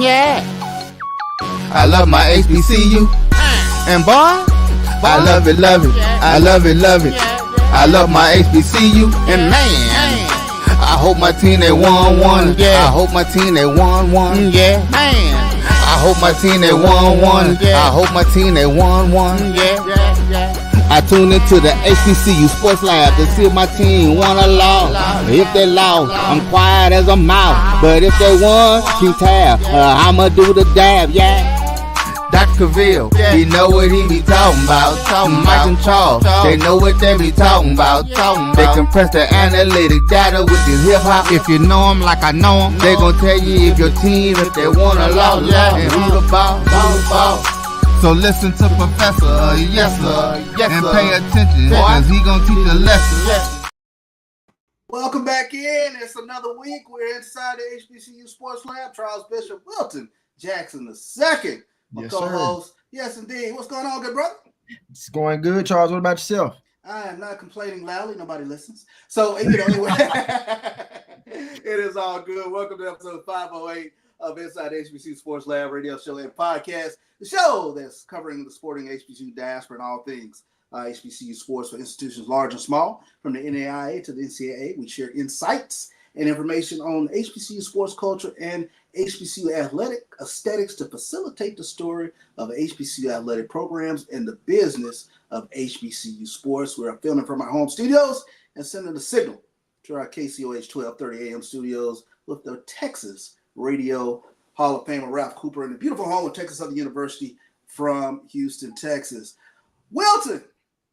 Yeah. I love my HBCU. And boy, I love it, love it. I love it, love it. I love my HBCU. And man, I hope my team they won one. Yeah. I hope my team they won one. Yeah. Man. I hope my team they won one. I hope my team they won one. Yeah. I tune into the HBCU Sports Lab to see if my team won or lost. If they lost, I'm quiet as a mouse. But if they won, keep tab. I'ma do the dab, yeah. Dr. Cavil, he know what he be talking about. Mike and Charles, they know what they be talking about. They compress the analytic data with this hip hop. If you know them like I know them, they gon' tell you if your team, if they won or lost, and who the ball. So listen to Professor, yes sir, and pay attention, cause he gon' teach a lesson. Welcome back in. It's another week. We're inside the HBCU Sports Lab. Charles Bishop Wilton Jackson II. My co-host. Yes, indeed. What's going on, good brother? It's going good, Charles. What about yourself? I am not complaining loudly. Nobody listens. So, anyway, it is all good. Welcome to episode 508 of Inside HBCU Sports Lab radio show and podcast. The show that's covering the sporting HBCU diaspora and all things HBCU sports for institutions large and small. From the NAIA to the NCAA, we share insights and information on HBCU sports culture and HBCU athletic aesthetics to facilitate the story of HBCU athletic programs and the business of HBCU sports. We're filming from our home studios and sending the signal to our KCOH 1230 AM studios with the Texas Radio Hall of Famer Ralph Cooper in the beautiful home of Texas Southern University from Houston, Texas. Wilton,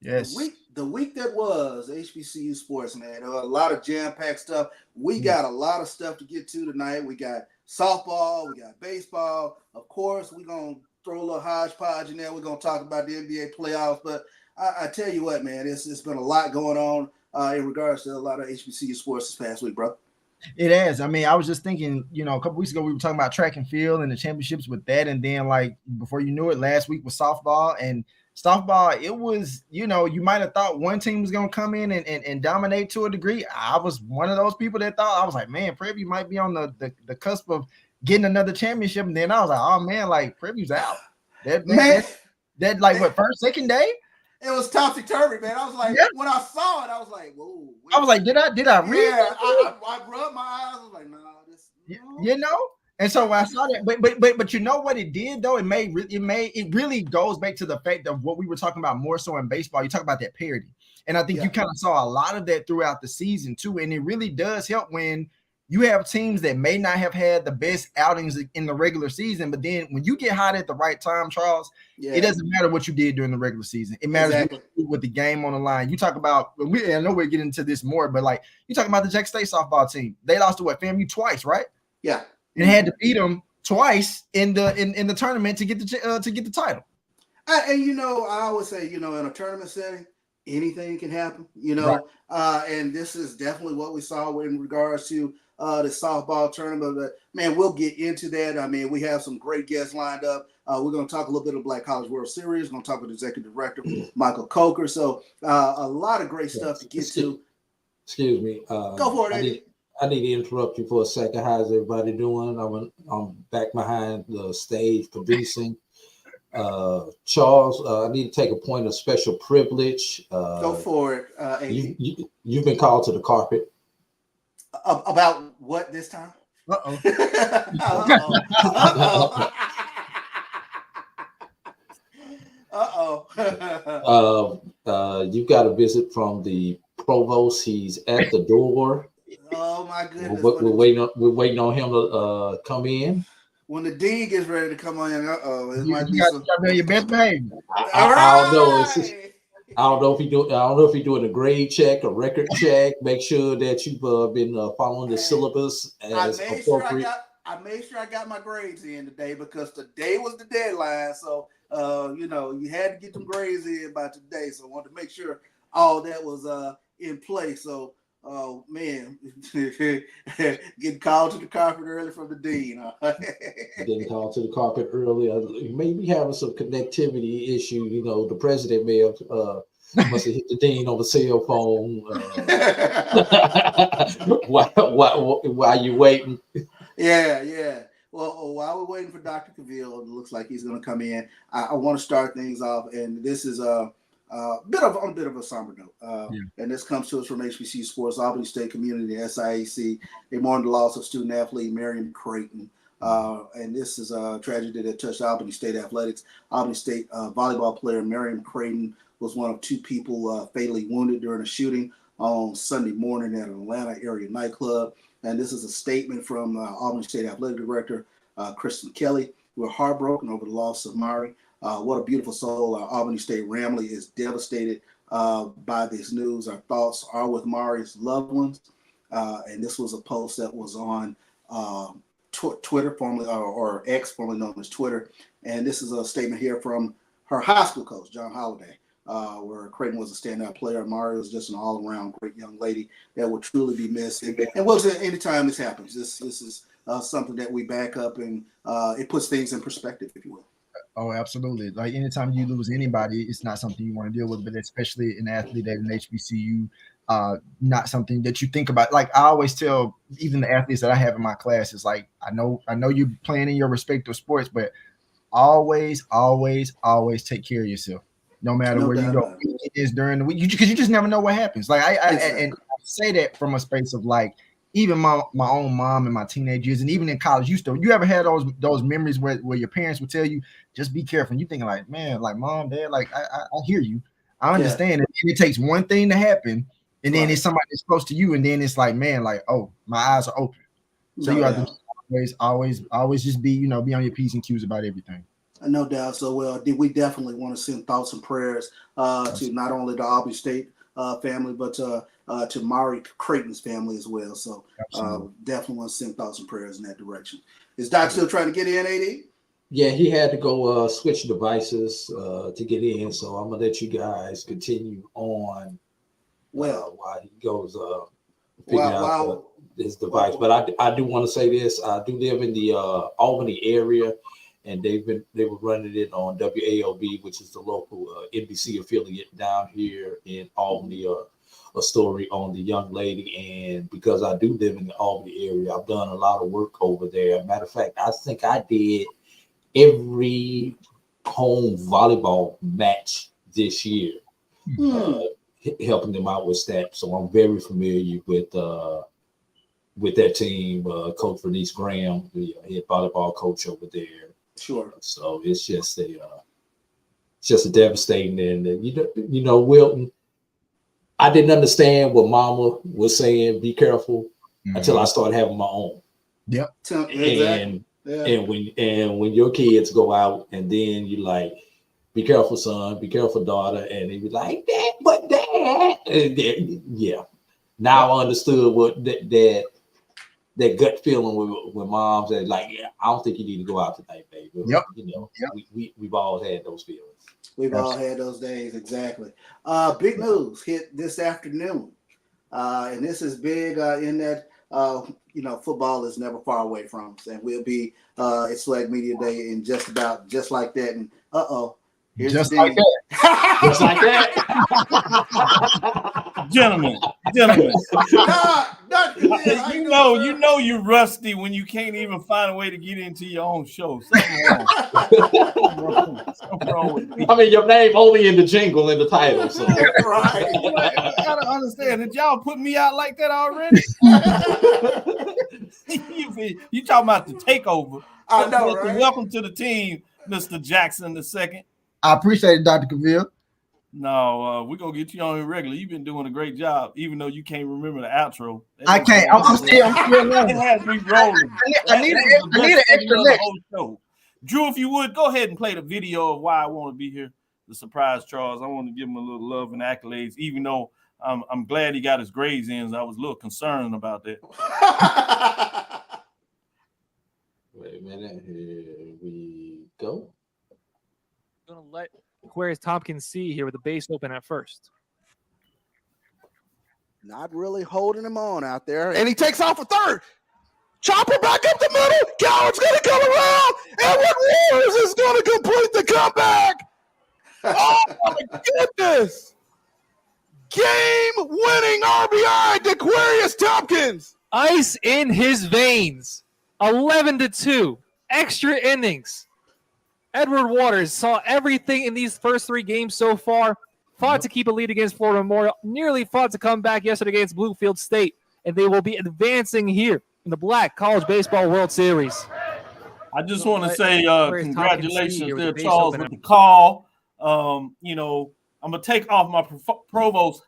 yes. The week that was HBCU sports, man. There was a lot of jam-packed stuff. We got a lot of stuff to get to tonight. We got softball, we got baseball. Of course, we're going to throw a little hodgepodge in there. We're going to talk about the NBA playoffs. But I tell you what, man, it's been a lot going on in regards to a lot of HBCU sports this past week, bro. It has. I mean, I was just thinking, a couple weeks ago, we were talking about track and field and the championships with that. And then, like, before you knew it, last week was softball. And softball, it was, you might have thought one team was going to come in and dominate to a degree. I was one of those people that thought, I was like, man, Prairie View might be on the cusp of getting another championship. And then I was like, oh, man, like, Prairie View's out. That like, what, first, second day? It was topsy-turvy, man. I was like, when I saw it, I was like, whoa. I was like, did I read Yeah, that? I rubbed my eyes. I was like, no. And so I saw that, but you know what it did though? It really goes back to the fact of what we were talking about more so in baseball. You talk about that parity, and I think you kind of saw a lot of that throughout the season too. And it really does help when you have teams that may not have had the best outings in the regular season, but then when you get hot at the right time, Charles, it doesn't matter what you did during the regular season. It matters with the game on the line. You talk about, I know we're getting into this more, but like you talking about the Jack State softball team, they lost to FAMU twice, right? Yeah. And had to beat them twice in the tournament to get the title. And I always say, in a tournament setting, anything can happen. Right. And this is definitely what we saw in regards to the softball tournament. But man, we'll get into that. I mean, we have some great guests lined up. We're going to talk a little bit of Black College World Series. We're going to talk with Executive Director Michael Coker. So a lot of great stuff to get to. Excuse me. Go for it, Eddie. I need to interrupt you for a second. How's everybody doing? I'm back behind the stage producing. Charles, I need to take a point of special privilege. Go for it, Eddie. You've been called to the carpet. About what this time? Uh-oh. You got a visit from the provost. He's at the door. Oh my goodness! We're waiting on him to come in. When the dean gets ready to come on in, it might be some. Your best behavior. I don't know if he's doing a grade check, a record check. Make sure that you've been following the syllabus as appropriate. I made sure I got my grades in today because today was the deadline. So you had to get them grades in by today. So I wanted to make sure all that was in place. So. Oh man, getting called to the carpet early from the dean. Getting called to the carpet early. Maybe having some connectivity issue. The president may have must have hit the dean on the cell phone while you waiting. Yeah. Well, while we're waiting for Dr. Cavil, it looks like he's going to come in. I want to start things off, and this is a bit of a somber note. And this comes to us from HBCU Sports, Albany State Community, SIAC. They mourn the loss of student athlete Miriam Creighton. And this is a tragedy that touched Albany State athletics. Albany State volleyball player Miriam Creighton was one of two people fatally wounded during a shooting on Sunday morning at an Atlanta area nightclub. And this is a statement from Albany State Athletic Director Kristen Kelly. We're heartbroken over the loss of Mari. What a beautiful soul. Albany State Ramley is devastated by this news. Our thoughts are with Mari's loved ones. And this was a post that was on Twitter, formerly or X, formerly known as Twitter. And this is a statement here from her high school coach, John Holliday, where Creighton was a standout player. Mari was just an all-around great young lady that will truly be missed. And well, anytime this happens, this is something that we back up, and it puts things in perspective, if you will. Oh, absolutely. Like anytime you lose anybody, it's not something you want to deal with, but especially an athlete at an HBCU, not something that you think about. Like I always tell even the athletes that I have in my classes, like I know you're playing in your respective sports, but always take care of yourself. No matter where you go, it is during the week, because you just never know what happens. Like I say that from a space of like, even my own mom in my teenage years, and even in college, you ever had those memories where your parents would tell you, just be careful. And you thinking like, man, like mom, dad, like I hear you, I understand it. And it takes one thing to happen, and then it's somebody that's close to you, and then it's like, man, like, oh, my eyes are open. So you have to always just be on your P's and Q's about everything. No doubt. So we definitely want to send thoughts and prayers to not only the Albany State family, but to Mari Creighton's family as well. So definitely want to send thoughts and prayers in that direction. Is Doc still trying to get in, AD? Yeah, he had to go switch devices to get in. So I'm gonna let you guys continue on. While he goes figure out his device. But I do want to say this. I do live in the Albany area, and they were running it on WAOB, which is the local NBC affiliate down here in Albany. A story on the young lady, and because I do live in the Albany area, I've done a lot of work over there. Matter of fact, I think I did every home volleyball match this year, helping them out with stats. So I'm very familiar with that team. Coach Bernice Graham, the head volleyball coach over there. Sure. So it's just a devastating, and Wilton. I didn't understand what Mama was saying. Be careful until I started having my own. Yep. Exactly. And when your kids go out, and then you like, be careful, son. Be careful, daughter. And they be like, Dad, but Dad. Yeah. Now I understood what that gut feeling with moms that like, yeah, I don't think you need to go out tonight, baby. Yep. We've all had those feelings. We've all had those days, exactly. Big news hit this afternoon, and this is big in that football is never far away from us, and we'll be at Swag Media Day in just like that. And here's just the like that, just like that, gentlemen. You know you're rusty when you can't even find a way to get into your own show. Something wrong with me. I mean, your name only in the jingle in the title. So. Right. I don't understand. Did y'all put me out like that already? You talking about the takeover? I know, right? Welcome to the team, Mr. Jackson II. I appreciate it, Dr. Cavil. No, we're gonna get you on here regular. You've been doing a great job, even though you can't remember the outro. I can't. I'm still it has me rolling. I need an extra lick. Drew, if you would go ahead and play the video of why I want to be here. The surprise Charles. I want to give him a little love and accolades, even though I'm glad he got his grades in. I was a little concerned about that. Wait a minute. Here we go. Gonna let Aquarius Tompkins see here with the base open at first. Not really holding him on out there. And he takes off a third. Chopper back up the middle. Coward's going to come around. And what Warriors is going to complete the comeback. Oh, my goodness. Game-winning RBI to Aquarius Tompkins. Ice in his veins. 11-2. extra innings. Edward Waters saw everything in these first 3 games so far. Fought to keep a lead against Florida Memorial. Nearly fought to come back yesterday against Bluefield State. And they will be advancing here in the Black College Baseball World Series. I just want to say congratulations there, Charles, with the call. You know, I'm going to take off my provost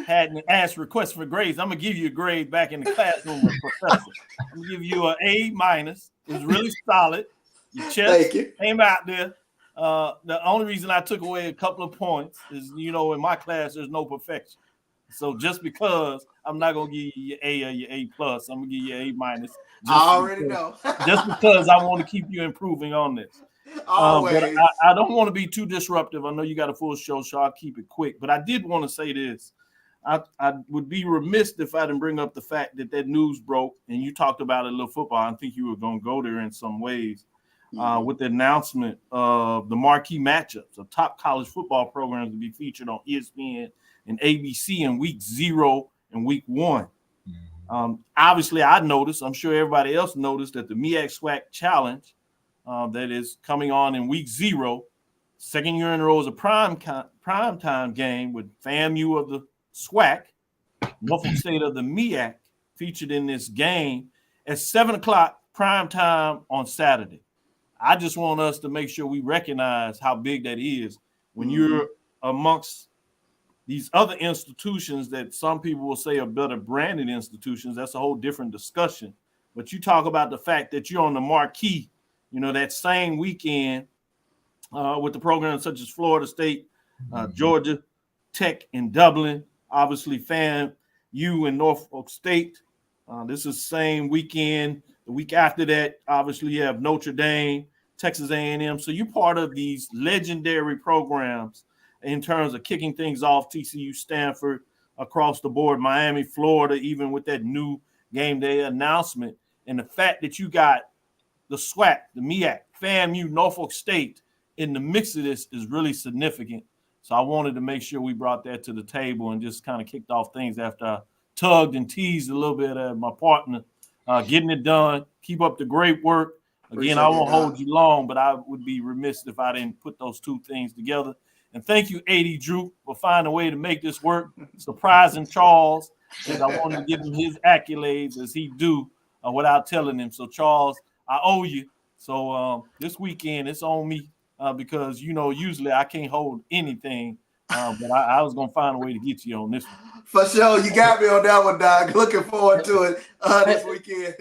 hat and ask requests for grades. I'm going to give you a grade back in the classroom with professor. I'm going to give you an A-. It was really solid. Your chest came out there. The only reason I took away a couple of points is, you know, in my class, there's no perfection. So just because I'm not going to give you your A or your A+, I'm going to give you A-. I already know. Just because I want to keep you improving on this. But I don't want to be too disruptive. I know you got a full show, so I'll keep it quick. But I did want to say this. I would be remiss if I didn't bring up the fact that news broke, and you talked about it a little football. I think you were going to go there in some ways with the announcement of the marquee matchups of top college football programs to be featured on ESPN and ABC in week 0 and week 1. Obviously, I noticed, I'm sure everybody else noticed, that the MEAC SWAC Challenge that is coming on in week 0, second year in a row, is a prime time game with FAMU of the SWAC, Norfolk State of the MEAC, featured in this game at 7 o'clock prime time on Saturday. I just want us to make sure we recognize how big that is when you're amongst these other institutions that some people will say are better branded institutions. That's a whole different discussion. But you talk about the fact that you're on the marquee, you know, that same weekend with the programs such as Florida State, Georgia Tech in Dublin, obviously FAMU in Norfolk State. This is the same weekend. The week after that, obviously, you have Notre Dame, Texas A&M. So you're part of these legendary programs in terms of kicking things off. TCU, Stanford, across the board, Miami, Florida, even with that new game day announcement. And the fact that you got the SWAC, the MEAC, FAMU, Norfolk State in the mix of this is really significant. So I wanted to make sure we brought that to the table and just kind of kicked off things after I tugged and teased a little bit at my partner, getting it done. Keep up the great work. Again, I won't hold you long, but I would be remiss if I didn't put those two things together. And thank you, AD Drew, for finding a way to make this work. Surprising Charles, and I wanted to give him his accolades as he do without telling him. So, Charles, I owe you. So this weekend, it's on me because, you know, usually I can't hold anything, but I was going to find a way to get you on this one. For sure. You got me on that one, Doc. Looking forward to it this weekend.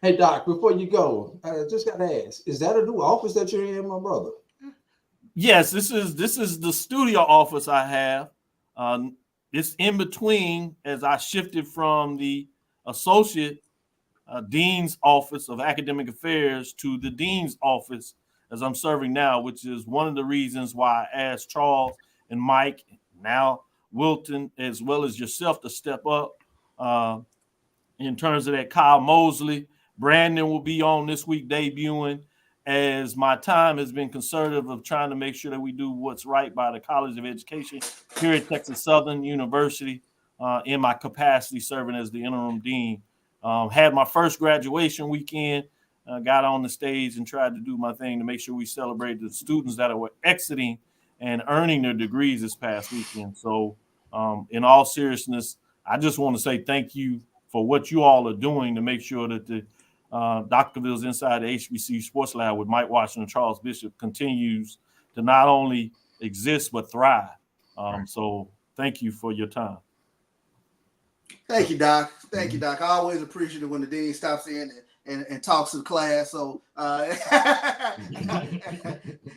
Hey, Doc, before you go, I just got to ask, is that a new office that you're in, my brother? Yes, this is the studio office I have. It's in between as I shifted from the associate dean's office of academic affairs to the dean's office as I'm serving now, which is one of the reasons why I asked Charles and Mike, now Wilton, as well as yourself, to step up in terms of that. Kyle Mosley, Brandon will be on this week debuting, as my time has been conservative of trying to make sure that we do what's right by the College of Education here at Texas Southern University in my capacity serving as the interim dean. Had my first graduation weekend, got on the stage and tried to do my thing to make sure we celebrate the students that were exiting and earning their degrees this past weekend. So in all seriousness, I just want to say thank you for what you all are doing to make sure that the Dr. Cavill's Inside the HBCU Sports Lab with Mike Washington and Charles Bishop continues to not only exist, but thrive. So thank you for your time. Thank you, Doc. Thank you, Doc. I always appreciate it when the dean stops in and talks to the class. So,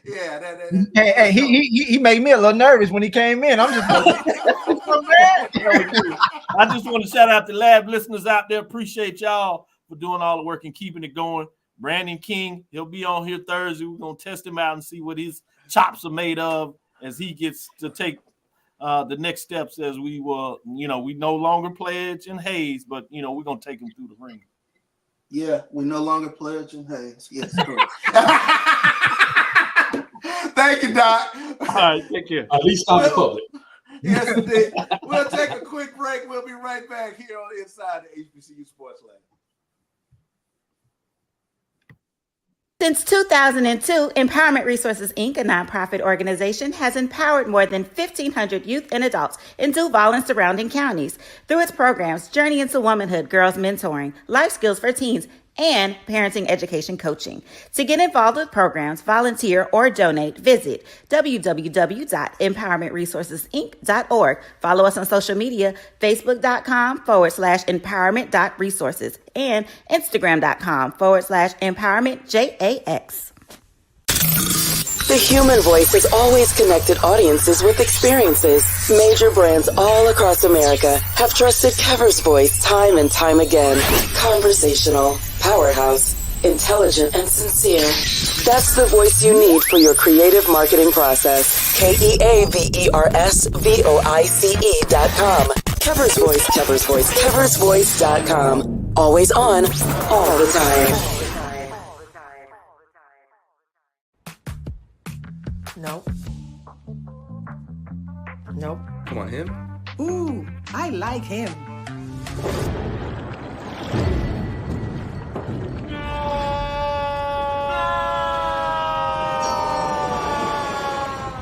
yeah, he made me a little nervous when he came in. I'm just so bad. I just want to shout out the lab listeners out there. Appreciate y'all for doing all the work and keeping it going. Brandon King, he'll be on here Thursday. We're going to test him out and see what his chops are made of as he gets to take the next steps as we will, you know, we no longer pledge in Hayes, but, you know, we're going to take him through the ring. Yeah, we no longer pledge in Hayes. Yes, correct. Thank you, Doc. All right, take care. At least on the public. Yes, indeed. We'll take a quick break. We'll be right back here on Inside the HBCU Sports Lab. Since 2002, Empowerment Resources, Inc., a nonprofit organization, has empowered more than 1,500 youth and adults in Duval and surrounding counties through its programs Journey into Womanhood, Girls Mentoring, Life Skills for Teens, and Parenting Education Coaching. To get involved with programs, volunteer, or donate, visit www.empowermentresourcesinc.org. Follow us on social media, facebook.com/empowerment.resources and instagram.com/empowermentjax. The human voice has always connected audiences with experiences. Major brands all across America have trusted Cavil's voice time and time again. Conversational, powerhouse, intelligent, and sincere. That's the voice you need for your creative marketing process. KeversVoice.com. Cavil's Voice, Cavil's Voice, CavilsVoice.com. Always on, all the time. Nope. Nope. Come on, him? Ooh, I like him.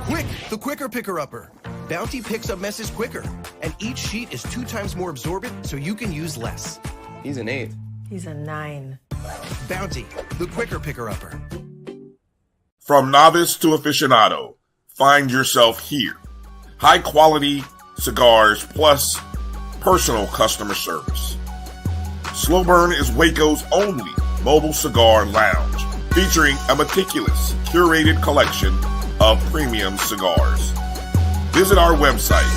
Quick, the quicker picker-upper. Bounty picks up messes quicker, and each sheet is 2 times more absorbent, so you can use less. He's an 8. He's a 9. Bounty, the quicker picker-upper. From novice to aficionado, find yourself here. High quality cigars plus personal customer service. Slow Burn is Waco's only mobile cigar lounge, featuring a meticulous, curated collection of premium cigars. Visit our website,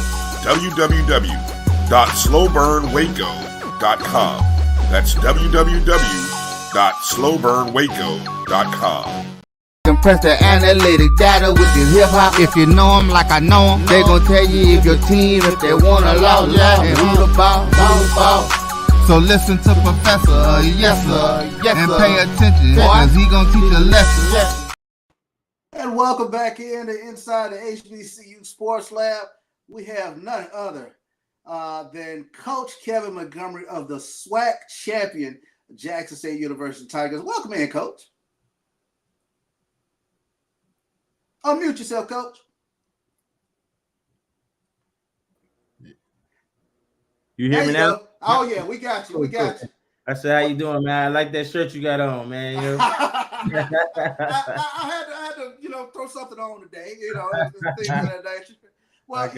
www.slowburnwaco.com. That's www.slowburnwaco.com. Compress the analytic data with the hip hop. If you know them like I know them, they gon' tell you if your team, if they wanna lose, and who the ball. So listen to Professor, yes sir, and pay attention, cause he gon' teach a lesson. And welcome back in to Inside the HBCU Sports Lab. We have none other than Coach Kevin Montgomery of the SWAC champion, Jackson State University Tigers. Welcome in, Coach. Unmute yourself, Coach. You hear me now? Oh, yeah, we got you. We got you. I said, how you doing, man? I like that shirt you got on, man. You know? I had to, throw something on today, things of that nature. Well,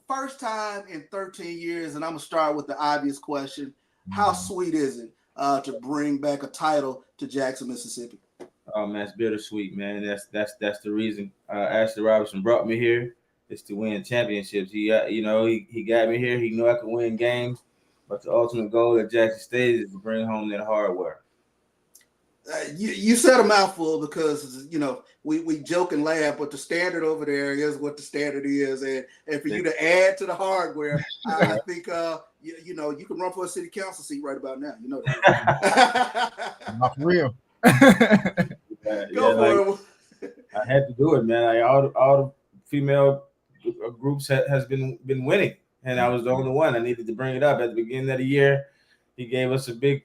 first time in 13 years, and I'm going to start with the obvious question. How sweet is it to bring back a title to Jackson, Mississippi? Oh, man, it's bittersweet, man. That's the reason Ashley Robertson brought me here, is to win championships. He got me here. He knew I could win games, but the ultimate goal at Jackson State is to bring home that hardware. You said a mouthful because we joke and laugh, but the standard over there is what the standard is, and for you to add to the hardware, I think you can run for a city council seat right about now. You know that. Not for real. Go for it. I had to do it, man. All the female groups has been winning, and I was the only one. I needed to bring it up at the beginning of the year. He gave us a big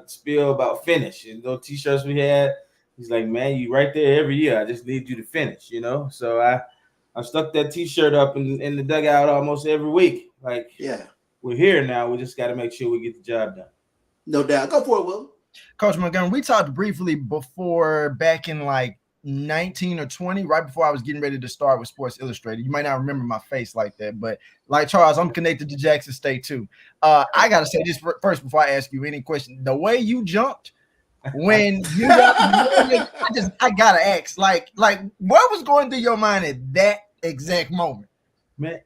spiel about finish, and those t-shirts we had. He's like, man, you right there every year. I just need you to finish, So I stuck that t-shirt up in the dugout almost every week. Like, yeah, we're here now. We just got to make sure we get the job done. No doubt. Go for it, Will. Coach Montgomery, we talked briefly before back in like 19 or 20, right before I was getting ready to start with Sports Illustrated. You might not remember my face like that, but like Charles, I'm connected to Jackson State too. I got to say this first before I ask you any question. The way you jumped when you I got to ask, like what was going through your mind at that exact moment? Man, at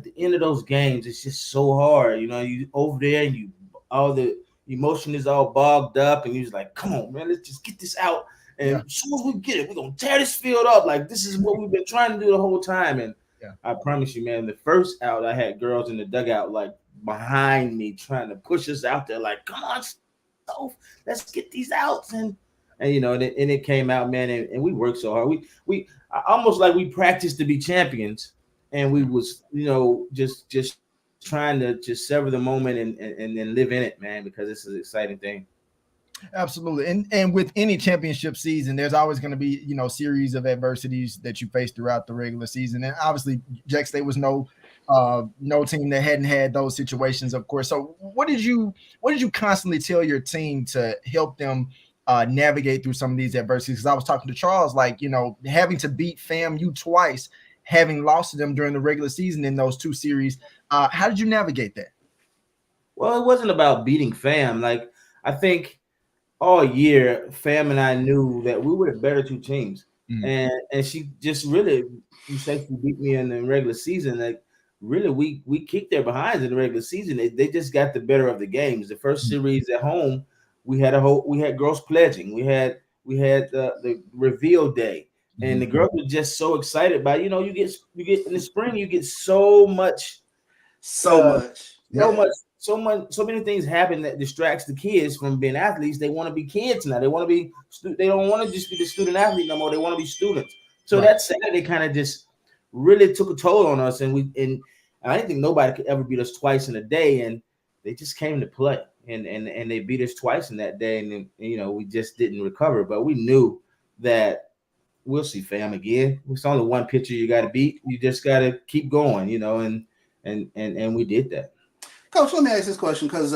the end of those games, it's just so hard. You over there and all the emotion is all bogged up, and you're just like, come on, man, let's just get this out. And as soon as we get it, we're going to tear this field up. Like, this is what we've been trying to do the whole time. And I promise you, man, the first out, I had girls in the dugout, like, behind me trying to push us out there. Like, come on, let's get these outs. And it came out, man, and we worked so hard. We almost like we practiced to be champions. And we was, just trying to just sever the moment and then live in it, man, because this is an exciting thing. Absolutely. And with any championship season, there's always going to be, series of adversities that you face throughout the regular season. And obviously Jack State was no team that hadn't had those situations, of course. So what did you constantly tell your team to help them navigate through some of these adversities? Because I was talking to Charles, like, having to beat FAMU twice, having lost to them during the regular season in those two series. How did you navigate that? Well, it wasn't about beating FAM. Like, I think all year, FAM and I knew that we were the better two teams. Mm-hmm. And she just really, you say she beat me in the regular season. Like, really, we kicked their behinds in the regular season. They just got the better of the games. The first series at home, we had girls pledging. We had the reveal day, and the girls were just so excited by, you get in the spring, you get so many things happen that distracts the kids from being athletes. They want to be kids now. They want to be. They don't want to just be the student athlete no more. They want to be students. So that Saturday kind of just really took a toll on us, and I didn't think nobody could ever beat us twice in a day, and they just came to play, and they beat us twice in that day, and we just didn't recover. But we knew that we'll see FAM again. It's only one pitcher you got to beat. You just got to keep going, and we did that. Coach, let me ask this question, because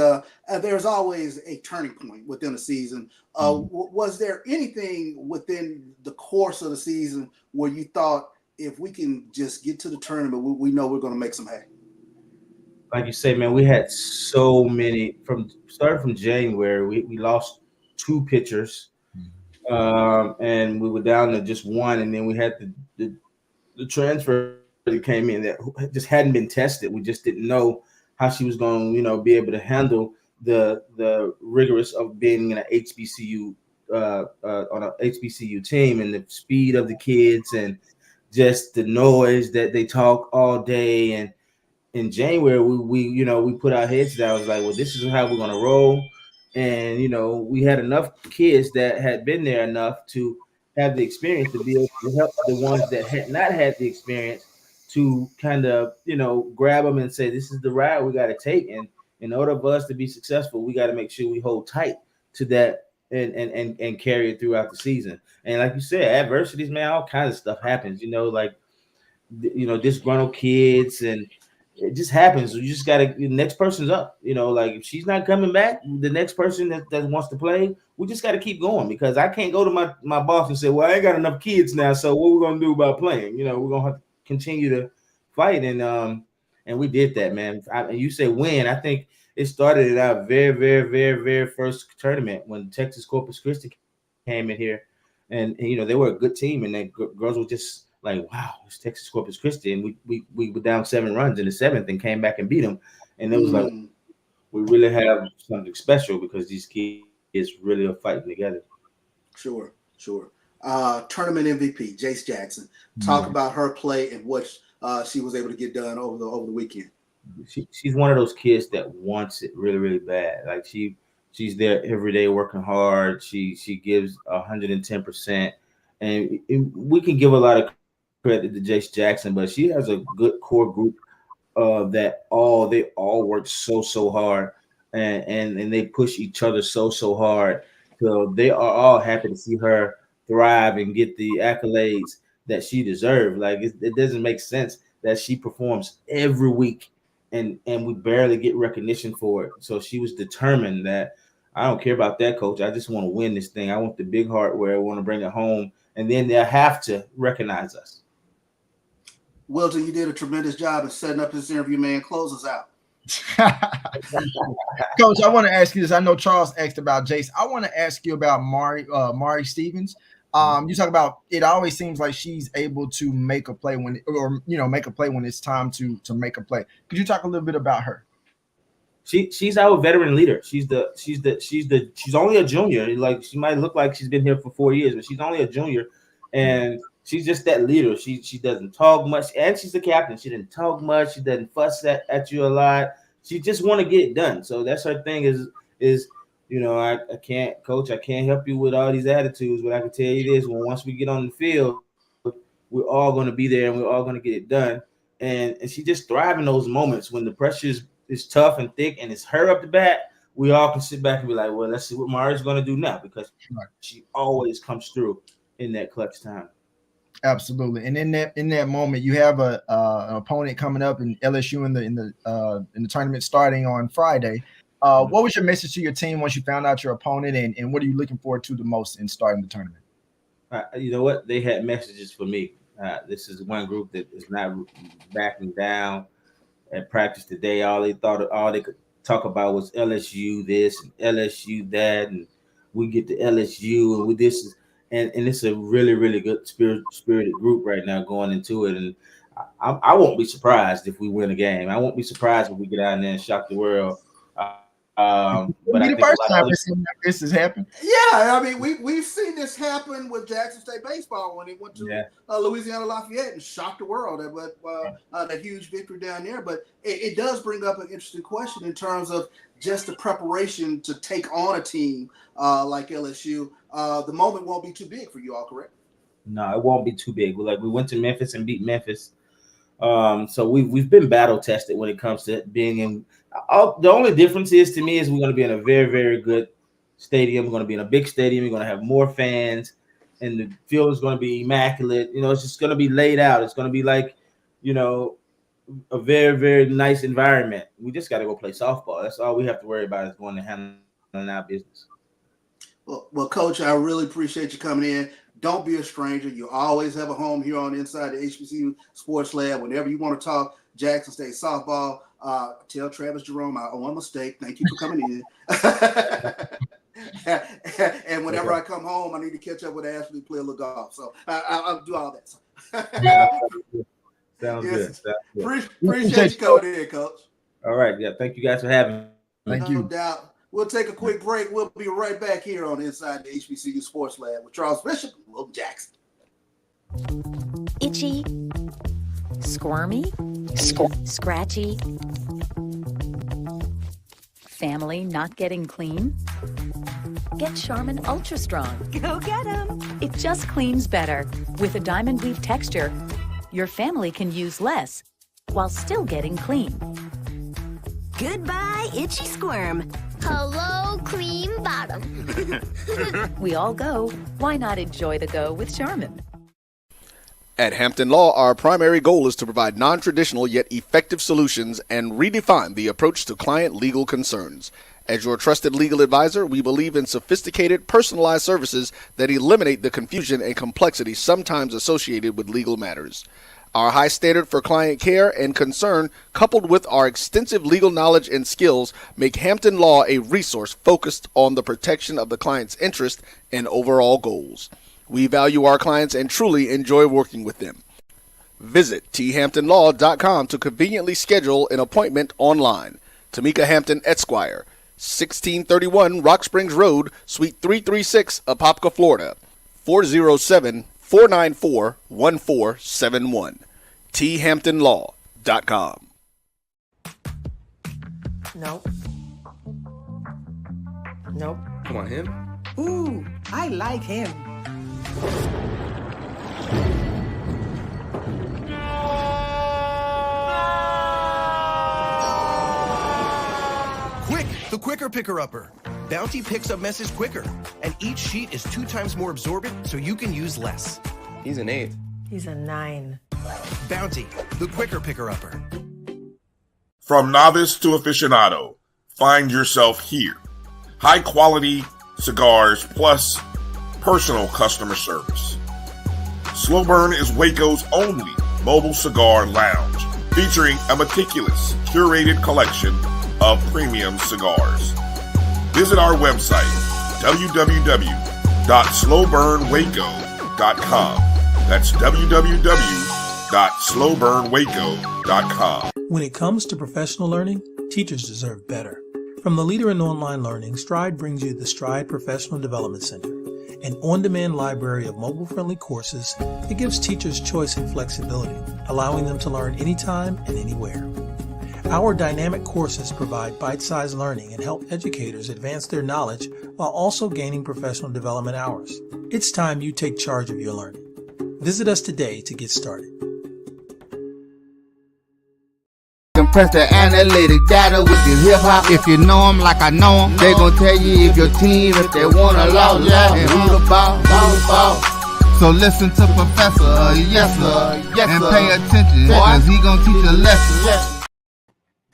there's always a turning point within a season. Was there anything within the course of the season where you thought, if we can just get to the tournament, we know we're going to make some hay? Like you say, man, we had so many starting from January. We lost two pitchers, and we were down to just one, and then we had the transfer that came in that just hadn't been tested. We just didn't know how she was going to, be able to handle the rigorous of being in an HBCU on an HBCU team, and the speed of the kids, and just the noise that they talk all day. And in January, we put our heads down. I was like, well, this is how we're going to roll. And, we had enough kids that had been there enough to have the experience to be able to help the ones that had not had the experience to kind of, grab them and say, this is the ride we got to take. And in order for us to be successful, we got to make sure we hold tight to that and carry it throughout the season. And like you said, adversities, man, all kinds of stuff happens, disgruntled kids, and it just happens. You just got to, the next person's up, like if she's not coming back, the next person that wants to play, we just got to keep going, because I can't go to my boss and say, well, I ain't got enough kids now, so what we're going to do about playing? We're going to have to continue to fight. And we did that, man. And you say when, I think it started at our very, very, very, very first tournament when Texas Corpus Christi came in here, and they were a good team, and the girls were just like, wow, it's Texas Corpus Christi, and we were down 7 runs in the 7th and came back and beat them, and it was like, we really have something special because these kids really are fighting together. Sure. Tournament MVP Jace Jackson. Talk about her play and what she was able to get done over the weekend. She's one of those kids that wants it really, really bad. Like she's there every day working hard. She gives 110%, and we can give a lot of credit to Jace Jackson, but she has a good core group that they all work so hard, and they push each other so hard. So they are all happy to see her thrive and get the accolades that she deserves. Like it doesn't make sense that she performs every week and we barely get recognition for it. So she was determined that I don't care about that, coach. I just want to win this thing. I want the big hardware. I want to bring it home, and then they'll have to recognize us. Wilton, you did a tremendous job in setting up this interview, man. Close us out. Coach, I want to ask you this. I know Charles asked about Jace. I want to ask you about Mari Stevens. You talk about it always seems like she's able to make a play when it's time to make a play. Could you talk a little bit about her? She's our veteran leader. She's only a junior. Like she might look like she's been here for 4 years, but she's only a junior, and she's just that leader. She doesn't talk much, and she's the captain. She didn't talk much. She doesn't fuss at you a lot. She just want to get it done. So that's her thing. I can't, coach. I can't help you with all these attitudes, but I can tell you this: once we get on the field, we're all going to be there, and we're all going to get it done. And she just thrives in those moments when the pressure is tough and thick, and it's her up the bat. we all can sit back and be like, well, let's see what Mari's going to do now, because she always comes through in that clutch time. Absolutely. And in that moment, you have an opponent coming up in LSU in the tournament starting on Friday. What was your message to your team once you found out your opponent, and what are you looking forward to the most in starting the tournament? You know what? They had messages for me. This is one group that is not backing down. At practice today, all they could talk about was LSU this and LSU that, and we get to LSU and with this, and it's a really, really good spirited group right now going into it. And I won't be surprised if we win a game. I won't be surprised if we get out there and shock the world. But I think first time this has happened. Yeah, I mean, we've seen this happen with Jackson State baseball when it went to Louisiana Lafayette and shocked the world. That huge victory down there. But it does bring up an interesting question in terms of just the preparation to take on a team like LSU. The moment won't be too big for you all, correct? No, it won't be too big. We went to Memphis and beat Memphis. So we've been battle tested when it comes to being in. The only difference is, to me, is we're going to be in a very, very good stadium. We're going to be in a big stadium. We're going to have more fans, and the field is going to be immaculate. It's just going to be laid out. It's going to be like, a very, very nice environment. We just got to go play softball. That's all we have to worry about, is going to handle our business. Well, Coach, I really appreciate you coming in. Don't be a stranger. You always have a home here on Inside the HBCU Sports Lab. Whenever you want to talk Jackson State softball, tell Travis Jerome I owe a mistake. Thank you for coming in. And whenever I come home, I need to catch up with Ashley, play a little golf. So I'll do all that. Sounds good. Appreciate you coming in, Coach. All right. Yeah. Thank you guys for having me. Thank you. No doubt. We'll take a quick break. We'll be right back here on Inside the HBCU Sports Lab with Charles Bishop and Will Jackson. Itchy, squirmy, scratchy, family not getting clean? Get Charmin Ultra Strong. Go get 'em. It just cleans better. With a diamond weave texture, your family can use less while still getting clean. Goodbye, itchy squirm. Hello, cream bottom. We all go. Why not enjoy the go with Charmin? At Hampton Law, our primary goal is to provide non-traditional yet effective solutions and redefine the approach to client legal concerns. As your trusted legal advisor, we believe in sophisticated, personalized services that eliminate the confusion and complexity sometimes associated with legal matters. Our high standard for client care and concern, coupled with our extensive legal knowledge and skills, make Hampton Law a resource focused on the protection of the client's interest and overall goals. We value our clients and truly enjoy working with them. Visit thamptonlaw.com to conveniently schedule an appointment online. Tamika Hampton Esquire, 1631 Rock Springs Road, Suite 336, Apopka, Florida, 407-494-1471. thamptonlaw.com. Nope. Nope. Come on, him? Ooh, I like him. Quick, the quicker picker-upper. Bounty picks up messes quicker, and each sheet is 2 times more absorbent, so you can use less. He's an 8. He's a 9. Bounty, the quicker picker-upper. From novice to aficionado, find yourself here. High quality cigars plus personal customer service. Slow Burn is Waco's only mobile cigar lounge, featuring a meticulous, curated collection of premium cigars. Visit our website, www.slowburnwaco.com. That's www.slowburnwaco.com. When it comes to professional learning, teachers deserve better. From the leader in online learning, Stride brings you the Stride Professional Development Center, an on-demand library of mobile-friendly courses that gives teachers choice and flexibility, allowing them to learn anytime and anywhere. Our dynamic courses provide bite-sized learning and help educators advance their knowledge while also gaining professional development hours. It's time you take charge of your learning. Visit us today to get started. compress the analytic data with the hip hop. If you know them like I know them, they gon' tell you if your team, if they wanna lose, and who the ball. So listen to Professor, yes sir, and pay attention, cause he gon' teach a lesson.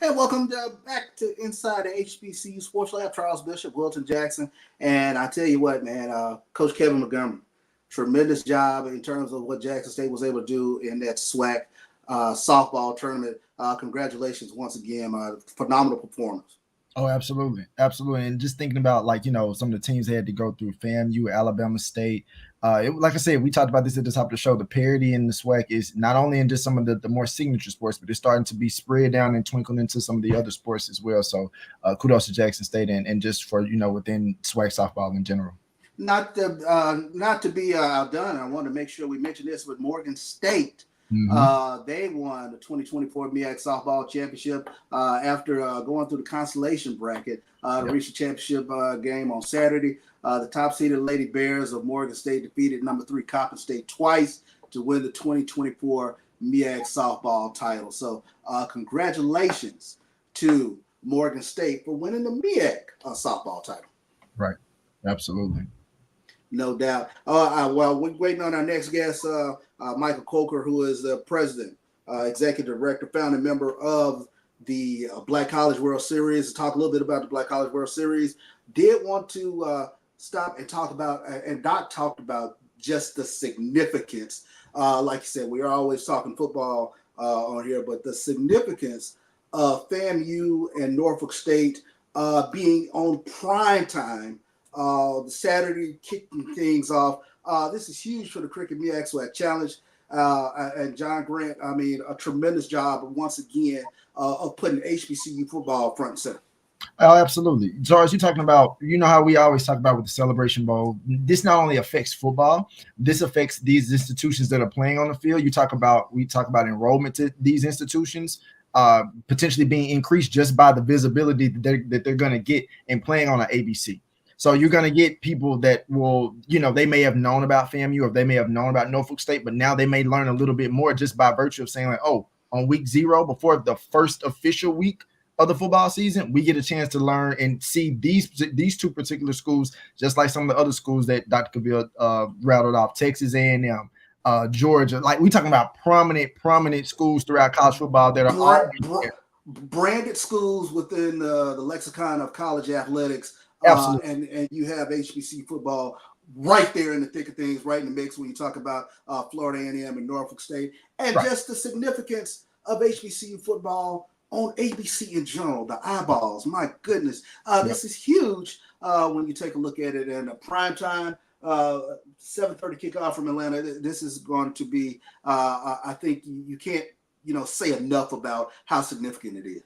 Hey, welcome back to Inside the HBCU Sports Lab. Charles Bishop, Wilton Jackson, and I tell you what, man, Coach Kevin Montgomery, tremendous job in terms of what Jackson State was able to do in that SWAC softball tournament. Congratulations once again, phenomenal performance. Oh, absolutely. Absolutely. And just thinking about, like, you know, some of the teams they had to go through, FAMU, Alabama State. Like I said, we talked about this at the top of the show. The parity in the SWAC is not only in just some of the more signature sports, but it's starting to be spread down and twinkled into some of the other sports as well. So kudos to Jackson State and just for, you know, within SWAC softball in general. Not to be outdone, I want to make sure we mention this with Morgan State. They won the 2024 MEAC softball championship after going through the consolation bracket to reach the championship game on Saturday. The top-seeded Lady Bears of Morgan State defeated number 3 Coppin State twice to win the 2024 MEAC softball title. So congratulations to Morgan State for winning the MEAC softball title. Right. Absolutely. No doubt. Well, we're waiting on our next guest, Michael Coker, who is the president, executive director, founding member of the Black College World Series. Talk a little bit about the Black College World Series. Did want to stop and talk about, and Doc talked about just the significance. Like you said, we are always talking football on here, but the significance of FAMU and Norfolk State being on prime time. The Saturday kicking things off. This is huge for the Cricket MEAC SWAC Challenge. And John Grant, I mean, a tremendous job once again of putting HBCU football front and center. Oh, absolutely. George, you're talking about, you know how we always talk about with the Celebration Bowl. This not only affects football, this affects these institutions that are playing on the field. We talk about enrollment to these institutions potentially being increased just by the visibility that they're going to get in playing on an ABC. So you're going to get people that will, you know, they may have known about FAMU or they may have known about Norfolk State, but now they may learn a little bit more just by virtue of saying, like, oh, on week 0, before the first official week of the football season, we get a chance to learn and see these 2 particular schools, just like some of the other schools that Dr. Cavil rattled off, Texas A&M, Georgia. Like, we talking about prominent schools throughout college football that are branded schools within the lexicon of college athletics. And you have HBC football right there in the thick of things, right in the mix when you talk about Florida A&M and Norfolk State, and just the significance of HBCU football on ABC in general, the eyeballs. My goodness, this is huge when you take a look at it in a prime time, 7:30 kickoff from Atlanta. This is going to be, I think you can't, say enough about how significant it is.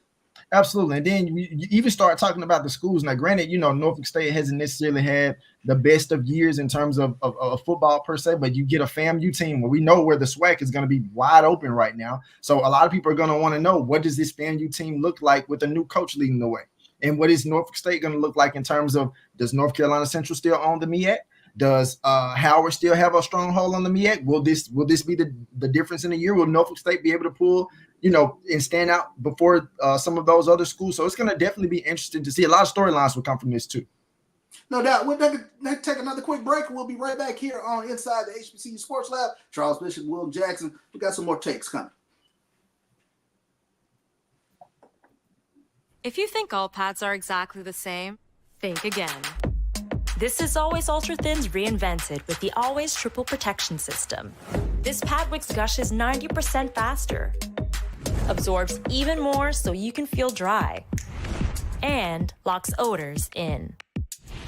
Absolutely. And then you even start talking about the schools. Now, granted, Norfolk State hasn't necessarily had the best of years in terms of football per se, but you get a FAMU team where we know where the SWAC is going to be wide open right now. So a lot of people are going to want to know, what does this FAMU team look like with a new coach leading the way? And what is Norfolk State going to look like in terms of, does North Carolina Central still own the MEAC? Does Howard still have a stronghold on the MEAC? Will this be the difference in the year? Will Norfolk State be able to pull, and stand out before some of those other schools? So it's going to definitely be interesting to see. A lot of storylines will come from this too. No doubt. We'll take another quick break, and we'll be right back here on Inside the HBCU Sports Lab. Charles Bishop, Wilton Jackson. We got some more takes coming. If you think all pads are exactly the same, think again. This is Always Ultra Thins reinvented with the Always Triple Protection System. This pad wicks gushes 90% faster, absorbs even more so you can feel dry, and locks odors in.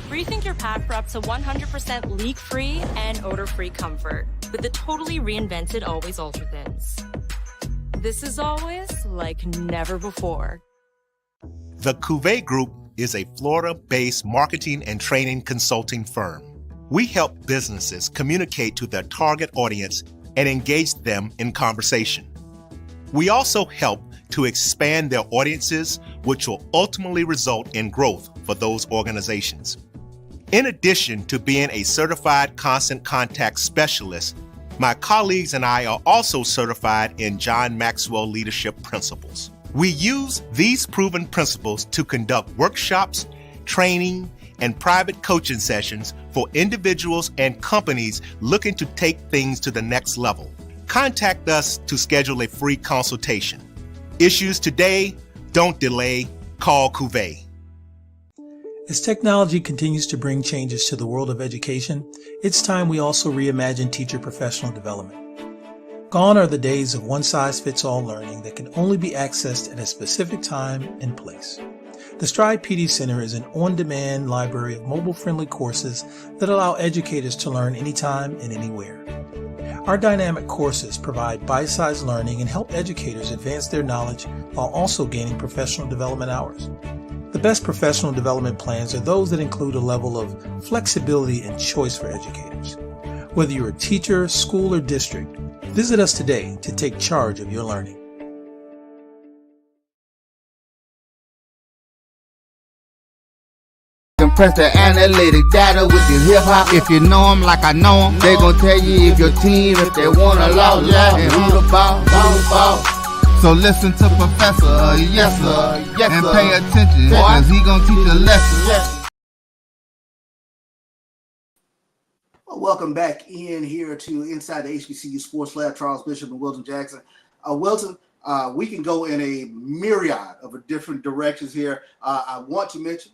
Rethink your pad for up to 100% leak-free and odor-free comfort with the totally reinvented Always Ultra Thins. This is always like never before. The Cuvée Group is a Florida-based marketing and training consulting firm. We help businesses communicate to their target audience and engage them in conversation. We also help to expand their audiences, which will ultimately result in growth for those organizations. In addition to being a certified constant contact specialist, my colleagues and I are also certified in John Maxwell Leadership Principles. We use these proven principles to conduct workshops, training, and private coaching sessions for individuals and companies looking to take things to the next level. Contact us to schedule a free consultation. Issues today, don't delay, call Cavil. As technology continues to bring changes to the world of education, it's time we also reimagine teacher professional development. Gone are the days of one-size-fits-all learning that can only be accessed at a specific time and place. The Stride PD Center is an on-demand library of mobile-friendly courses that allow educators to learn anytime and anywhere. Our dynamic courses provide bite-sized learning and help educators advance their knowledge while also gaining professional development hours. The best professional development plans are those that include a level of flexibility and choice for educators. Whether you're a teacher, school, or district, visit us today to take charge of your learning. Compress the analytic data with your hip hop. If you know them like I know them, they gon' tell you if your team, if they wanna lose, and who the ball. So listen to Professor, yes sir, and pay attention, cause he gon' teach a lesson. Well, welcome back in here to Inside the HBCU Sports Lab. Charles Bishop and Wilton Jackson. Wilton, we can go in a myriad of different directions here. I want to mention,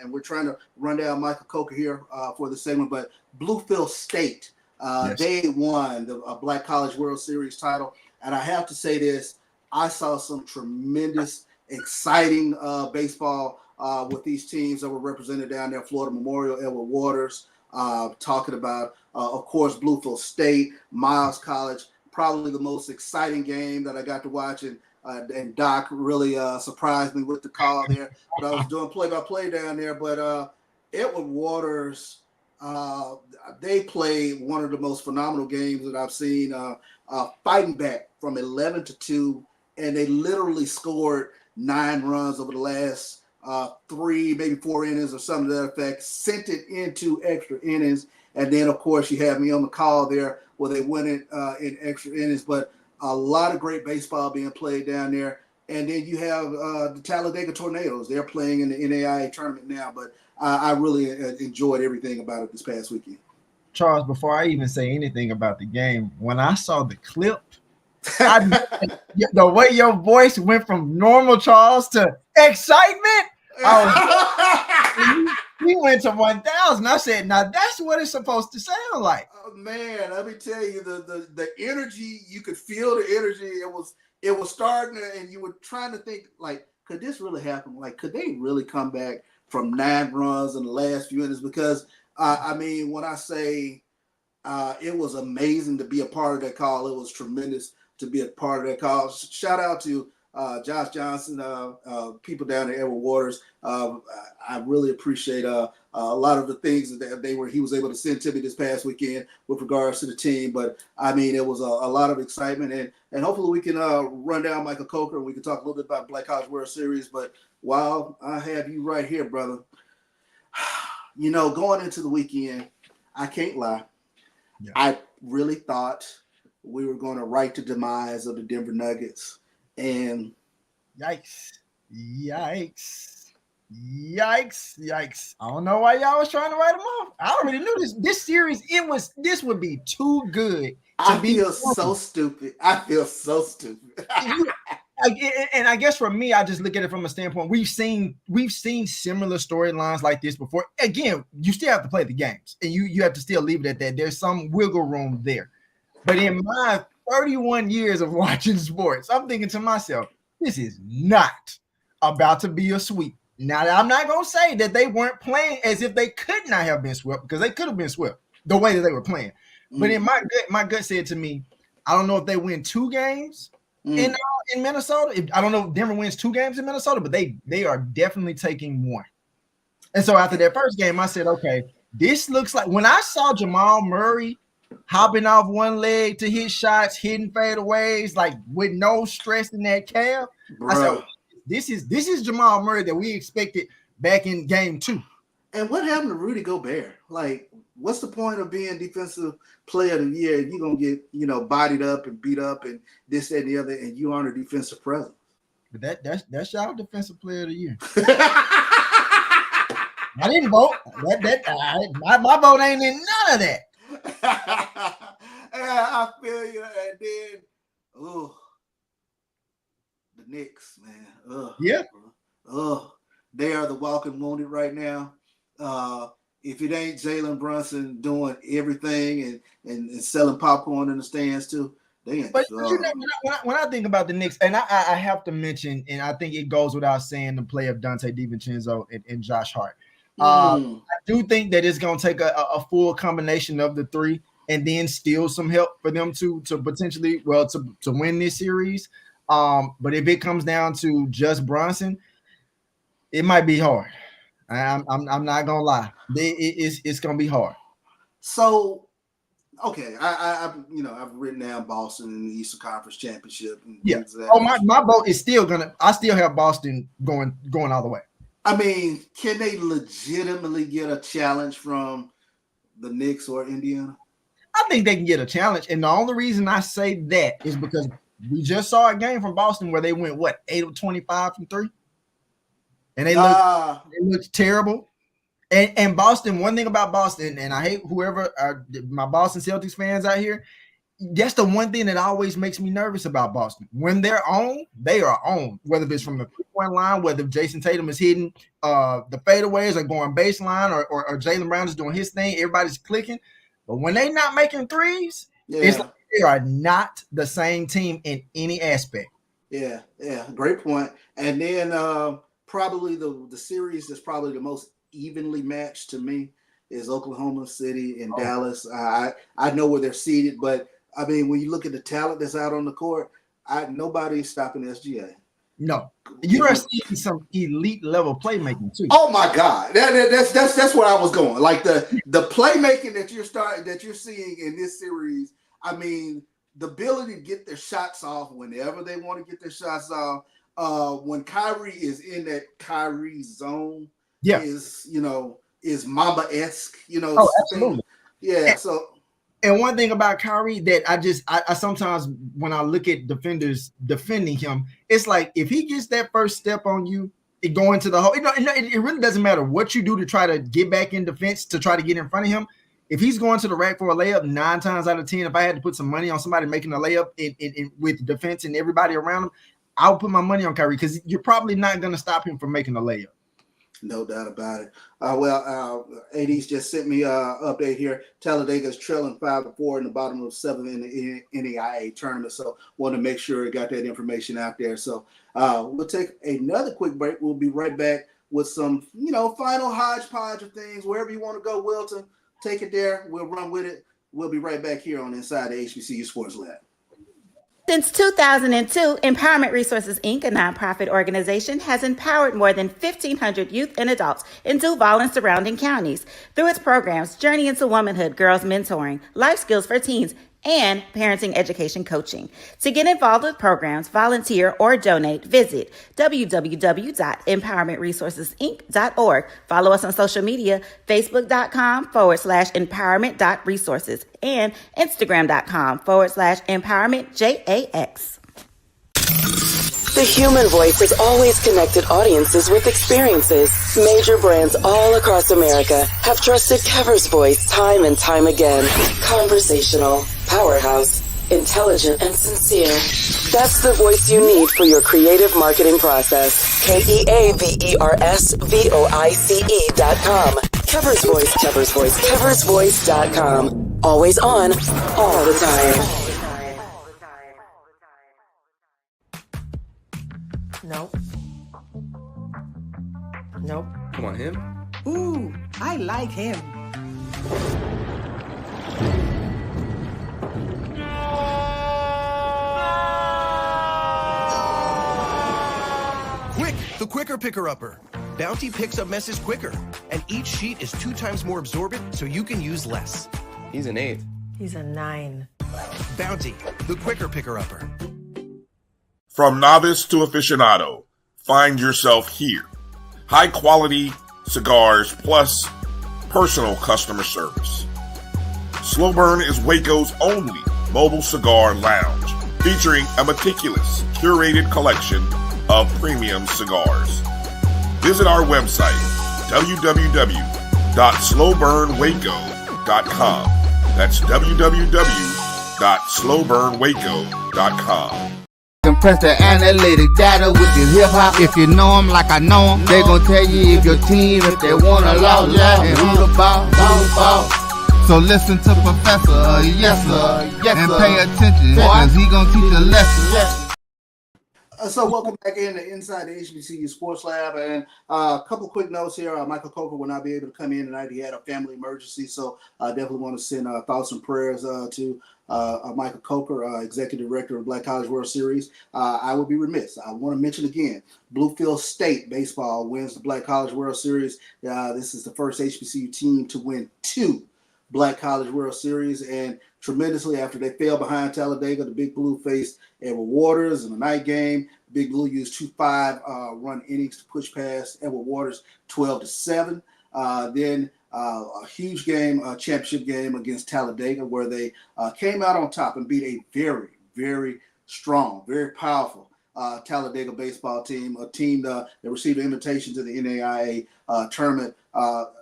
and we're trying to run down Michael Coker here for the segment, but Bluefield State, they won the Black College World Series title. And I have to say this, I saw some tremendous, exciting baseball with these teams that were represented down there. Florida Memorial, Edward Waters, talking about, of course, Bluefield State, Miles College. Probably the most exciting game that I got to watch, and Doc really surprised me with the call there. But I was doing play-by-play down there. But Edward Waters, they played one of the most phenomenal games that I've seen, fighting back from 11-2, and they literally scored 9 runs over the last 3, maybe 4 innings or something to that effect, sent it into extra innings. And then, of course, you had me on the call there where they went it in extra innings. But a lot of great baseball being played down there. And then you have the Talladega Tornadoes. They're playing in the NAIA tournament now. But I really enjoyed everything about it this past weekend. Charles, before I even say anything about the game, when I saw the clip, the way your voice went from normal Charles to excitement, we went to 1,000. I said, now that's what it's supposed to sound like. Oh, man, let me tell you, the energy, you could feel the energy. It was starting, and you were trying to think, like, could this really happen? Like, could they really come back from 9 runs in the last few innings? Because, I mean, when I say it was amazing to be a part of that call, it was tremendous to be a part of that call. Shout out to Josh Johnson, people down at Edward Waters. I really appreciate a lot of the things that he was able to send to me this past weekend with regards to the team. But I mean, it was a lot of excitement, and hopefully we can run down Michael Coker and we can talk a little bit about Black College World Series. But while I have you right here, brother, you know, going into the weekend, I can't lie. Yeah. I really thought we were going to write the demise of the Denver Nuggets. And yikes. I don't know why y'all was trying to write them off. I already knew this series, this would be too good. I feel so stupid. And I guess for me, I just look at it from a standpoint. We've seen similar storylines like this before. Again, you still have to play the games, and you have to still leave it at that. There's some wiggle room there. But in my 31 years of watching sports, I'm thinking to myself, this is not about to be a sweep. Now, I'm not going to say that they weren't playing as if they could not have been swept, because they could have been swept the way that they were playing. But in my gut said to me, I don't know if they win 2 games in Minnesota. I don't know if Denver wins 2 games in Minnesota, but they are definitely taking 1. And so after that first game, I said, okay, this looks like, when I saw Jamal Murray hopping off one leg to hit shots, hitting fadeaways, like with no stress in that calf, I said, this is Jamal Murray that we expected back in game 2. And what happened to Rudy Gobert? Like, what's the point of being defensive player of the year if you're going to get, bodied up and beat up and this, that, and the other, and you aren't a defensive presence? But that's y'all defensive player of the year. I didn't vote. My vote ain't in none of that. I feel you. And then, the Knicks, man. Yeah. They are the walking wounded right now. If it ain't Jalen Brunson doing everything and selling popcorn in the stands too, they ain't. But you know, when I think about the Knicks, and I have to mention, and I think it goes without saying, the play of Dante DiVincenzo and Josh Hart. I do think that it's going to take a full combination of the three, and then still some help for them to potentially to win this series. But if it comes down to just Brunson, it might be hard. I'm not gonna lie. It's gonna be hard. So, okay, I've written down Boston in the Eastern Conference Championship. And my vote is still gonna. I still have Boston going all the way. I mean, can they legitimately get a challenge from the Knicks or Indiana? I think they can get a challenge, and the only reason I say that is because we just saw a game from Boston where they went 8 of 25 from three. And they looked terrible. And Boston, one thing about Boston, and I hate whoever my Boston Celtics fans out here, that's the one thing that always makes me nervous about Boston. When they're on, they are on. Whether it's from the 3-point line, whether Jason Tatum is hitting the fadeaways or going baseline, or Jaylen Brown is doing his thing, everybody's clicking. But when they're not making threes, it's like they are not the same team in any aspect. Yeah, great point. And then probably the series that's probably the most evenly matched to me is Oklahoma City and Dallas. I know where they're seated, but I mean, when you look at the talent that's out on the court, nobody's stopping SGA. No, you are seeing some elite level playmaking too. Oh my God, that's where I was going. Like the playmaking that you're seeing in this series. I mean, the ability to get their shots off whenever they want to get their shots off. When Kyrie is in that Kyrie zone, is Mamba-esque, Oh, absolutely. Yeah. And one thing about Kyrie that I sometimes, when I look at defenders defending him, it's like if he gets that first step on you, it going to the hole. It really doesn't matter what you do to try to get back in defense to try to get in front of him. If he's going to the rack for a layup, 9 times out of 10, if I had to put some money on somebody making a layup with defense and everybody around him, I would put my money on Kyrie because you're probably not going to stop him from making a layup. No doubt about it. AD's just sent me an update here. Talladega's trailing 5-4 in the bottom of 7 in the NAIA tournament. So want to make sure I got that information out there. So we'll take another quick break. We'll be right back with some, final hodgepodge of things. Wherever you want to go, Wilton, take it there. We'll run with it. We'll be right back here on Inside the HBCU Sports Lab. Since 2002, Empowerment Resources, Inc., a nonprofit organization, has empowered more than 1,500 youth and adults in Duval and surrounding counties through its programs Journey into Womanhood, Girls Mentoring, Life Skills for Teens, and Parenting Education Coaching. To get involved with programs, volunteer, or donate, visit www.empowermentresourcesinc.org. Follow us on social media, facebook.com/empowerment.resources and instagram.com/empowermentjax. The human voice has always connected audiences with experiences. Major brands all across America have trusted Kever's voice time and time again. Conversational, powerhouse, intelligent, and sincere. That's the voice you need for your creative marketing process. KeversVoice.com. Kever's Voice, Kever's Voice, KeversVoice.com. Always on, all the time. Nope. Come on, him? Ooh, I like him. Quick, the quicker picker-upper. Bounty picks up messes quicker, and each sheet is 2 times more absorbent so you can use less. He's an 8. He's a 9. Bounty, the quicker picker-upper. From novice to aficionado, find yourself here. High quality cigars plus personal customer service. Slow Burn is Waco's only mobile cigar lounge, featuring a meticulous, curated collection of premium cigars. Visit our website, www.slowburnwaco.com. That's www.slowburnwaco.com. Compress the analytic data with your hip hop. If you know them like I know them, they gon' tell you if your team, if they wanna lose, and who the ball. So listen to Professor, yes sir, and pay attention, cause he gon' teach a lesson. So welcome back inside the HBCU Sports Lab, and a couple quick notes here. Michael Coker will not be able to come in tonight. He had a family emergency, so I definitely want to send thoughts and prayers to Michael Coker, Executive Director of Black College World Series. I would be remiss. I want to mention again, Bluefield State Baseball wins the Black College World Series. This is the first HBCU team to win 2 Black College World Series, and tremendously after they fell behind Talladega, the Big Blue faced Edward Waters in the night game. Big Blue used 2 5-run innings to push past Edward Waters 12-7. Then a huge game, a championship game against Talladega, where they came out on top and beat a very, very strong, very powerful Talladega baseball team, a team that received an invitation to the NAIA tournament.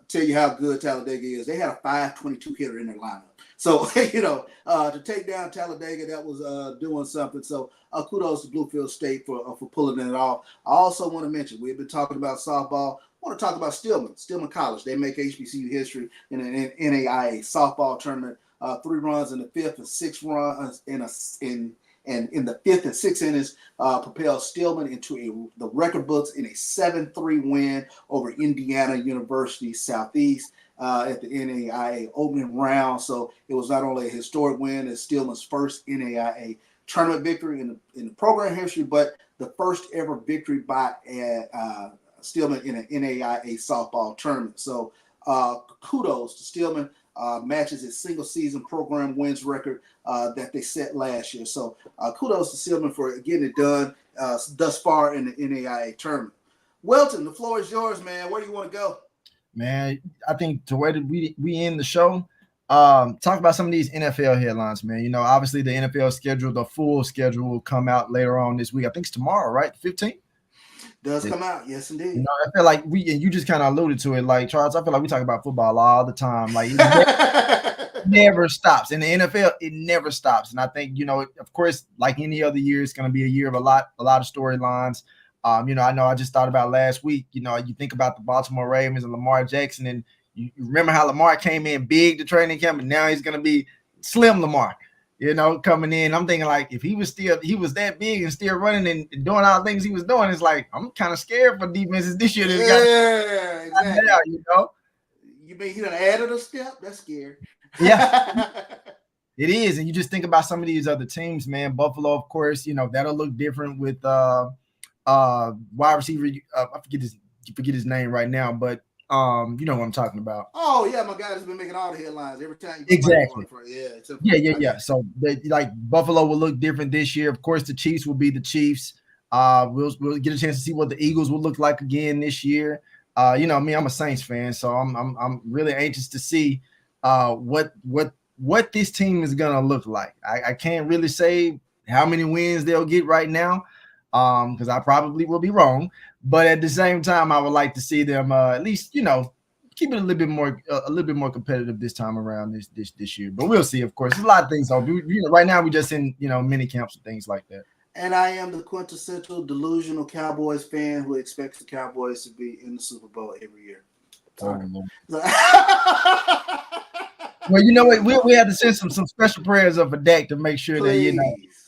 Tell you how good Talladega is. They had a 522 hitter in their lineup. So, to take down Talladega, that was doing something. So, kudos to Bluefield State for pulling it off. I also want to mention, we've been talking about softball. I want to talk about Stillman College. They make HBCU history in an NAIA softball tournament. 3 runs in the 5th and 6 runs in the 5th and 6th innings propelled Stillman into the record books in a 7-3 win over Indiana University Southeast at the NAIA opening round. So it was not only a historic win, it's Stillman's first NAIA tournament victory in the program history, but the first ever victory by Stillman in an NAIA softball tournament. So kudos to Stillman. Matches its single season program wins record that they set last year. So kudos to Stillman for getting it done thus far in the NAIA tournament. Welton, the floor is yours, man. Where do you want to go? Man, I think the way that we end the show, talk about some of these NFL headlines, man. Obviously the NFL schedule, the full schedule will come out later on this week. I think it's tomorrow, right? 15th? Does come out, yes, indeed. I feel like you just kind of alluded to it, like Charles. I feel like we talk about football all the time, like it never stops in the NFL. It never stops, and I think of course, like any other year, it's going to be a year of a lot of storylines. I know I just thought about last week. You think about the Baltimore Ravens and Lamar Jackson, and you remember how Lamar came in big to training camp, and now he's going to be Slim Lamar. Coming in, I'm thinking like if he was that big and still running and doing all the things he was doing, it's like I'm kind of scared for defenses this year. Yeah, exactly. Now, You mean he done added a step? That's scary. Yeah, it is. And you just think about some of these other teams, man. Buffalo, of course, that'll look different with wide receiver. I forget his name right now, but you know what I'm talking about. Oh yeah, my guy has been making all the headlines every time. Exactly. Yeah. So like Buffalo will look different this year. Of course, the Chiefs will be the Chiefs. We'll get a chance to see what the Eagles will look like again this year. Me, I'm a Saints fan, so I'm really anxious to see what this team is gonna look like. I can't really say how many wins they'll get right now, because I probably will be wrong. But at the same time, I would like to see them at least, keep it a little bit more competitive this time around this year. But we'll see. Of course, there's a lot of things. Right now, we're just in mini camps and things like that. And I am the quintessential delusional Cowboys fan who expects the Cowboys to be in the Super Bowl every year. Well, you know what? We have to send some special prayers up for Dak to make sure that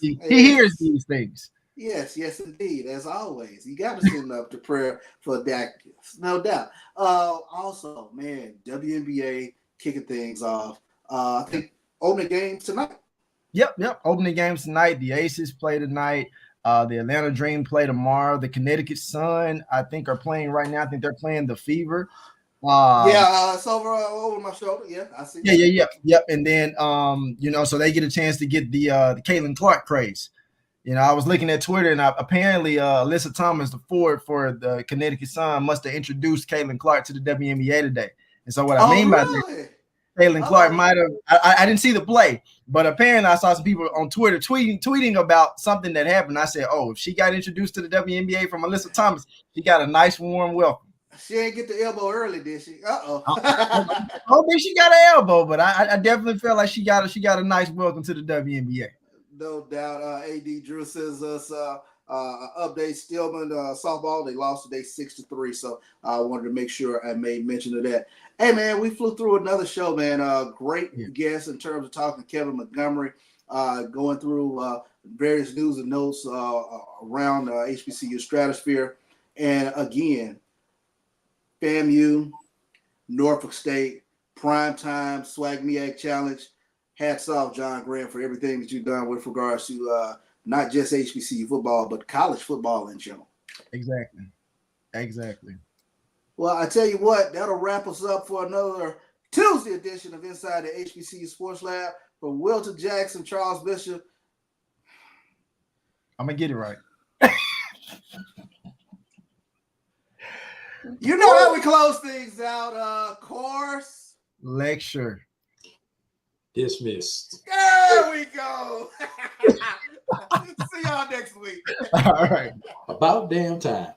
he hears these things. Yes, indeed. As always, you got to send up the prayer for Dak, no doubt. Also, man, WNBA kicking things off. I think opening games tonight. Yep. Opening games tonight. The Aces play tonight. The Atlanta Dream play tomorrow. The Connecticut Sun, I think, are playing right now. I think they're playing the Fever. It's over my shoulder. Yeah, I see. Yep. And then, so they get a chance to get the Caitlin Clark craze. I was looking at Twitter, and apparently Alyssa Thomas, the forward for the Connecticut Sun, must have introduced Caitlin Clark to the WNBA today. And so what I mean by that, Caitlin Clark might have. I didn't see the play, but apparently I saw some people on Twitter tweeting about something that happened. I said, "Oh, if she got introduced to the WNBA from Alyssa Thomas, she got a nice warm welcome." She ain't get the elbow early, did she? I don't think she got an elbow, but I definitely feel like she got a nice welcome to the WNBA. No doubt. AD Drew says us update Stillman softball. They lost today 6-3. So I wanted to make sure I made mention of that. Hey man, we flew through another show, man. Great guest in terms of talking to Kevin Montgomery, going through various news and notes around HBCU stratosphere. And again, FAMU, Norfolk State, Primetime, SWAGMEAC Challenge. Hats off, John Graham, for everything that you've done with regards to not just HBCU football, but college football in general. Exactly. Well, I tell you what, that'll wrap us up for another Tuesday edition of Inside the HBCU Sports Lab. From Wilton Jackson, Charles Bishop. I'm going to get it right. You know how we close things out. Course. Lecture. Dismissed. There we go. See y'all next week. All right. About damn time.